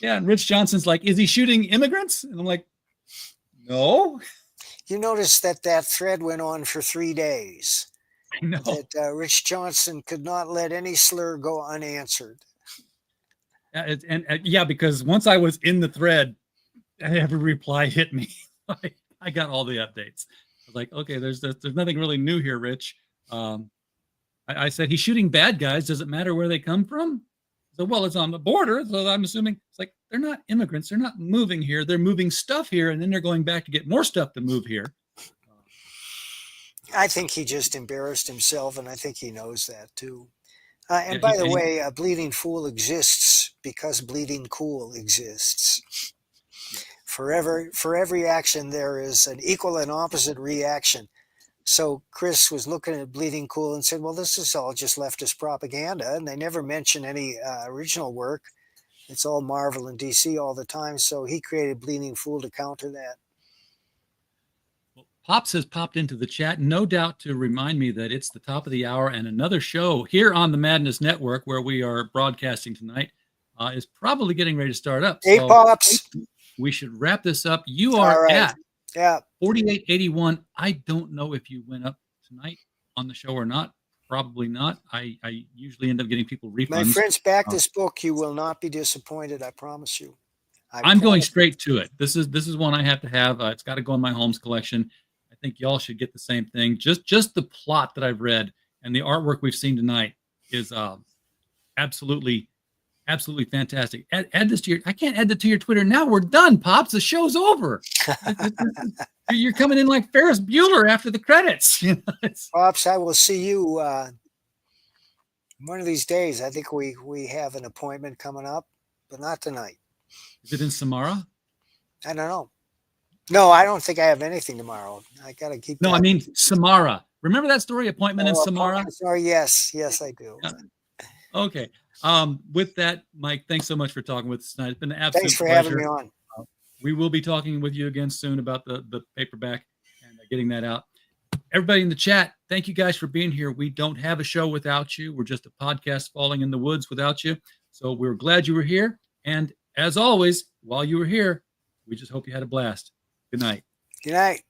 Yeah, and Rich Johnston's like, is he shooting immigrants? And I'm like, no. You notice that thread went on for 3 days. I know. That Rich Johnston could not let any slur go unanswered. Yeah, because once I was in the thread, every reply hit me. I got all the updates. I was like, okay, there's nothing really new here, Rich. I said, he's shooting bad guys. Does it matter where they come from? So, well, it's on the border. So I'm assuming it's like, they're not immigrants. They're not moving here. They're moving stuff here. And then they're going back to get more stuff to move here. I think he just embarrassed himself. And I think he knows that too. And by the way, Bleeding Fool exists because Bleeding Cool exists. For every action, there is an equal and opposite reaction. So Chris was looking at Bleeding Cool and said, well, this is all just leftist propaganda. And they never mention any original work. It's all Marvel and DC all the time. So he created Bleeding Fool to counter that. Well, Pops has popped into the chat, no doubt to remind me that it's the top of the hour, and another show here on the Madness Network where we are broadcasting tonight is probably getting ready to start up. Hey, so Pops. We should wrap this up. You are at 4881. I don't know if you went up tonight on the show or not. Probably not. I usually end up getting people refunds. My friends, back this book. You will not be disappointed. I promise you. I'm going straight to it. This is one I have to have. It's got to go in my Holmes collection. I think y'all should get the same thing. Just the plot that I've read and the artwork we've seen tonight is absolutely fantastic. Add this to your. I can't add that to your Twitter now. We're done, Pops. The show's over. You're coming in like Ferris Bueller after the credits. Pops, I will see you one of these days. I think we have an appointment coming up, but not tonight. Is it in Samara? I don't know. No, I don't think I have anything tomorrow. I got to keep. No, I mean Samara. Remember that story, Appointment in Samara? Sorry, yes, I do. Yeah. Okay. With that, Mike, thanks so much for talking with us tonight. It's been an absolute Thanks for pleasure. having me on. We will be talking with you again soon about the paperback and getting that out. Everybody in the chat, thank you guys for being here. We don't have a show without you. We're just a podcast falling in the woods without you. So we're glad you were here. And as always, while you were here, we just hope you had a blast. Good night. Good night.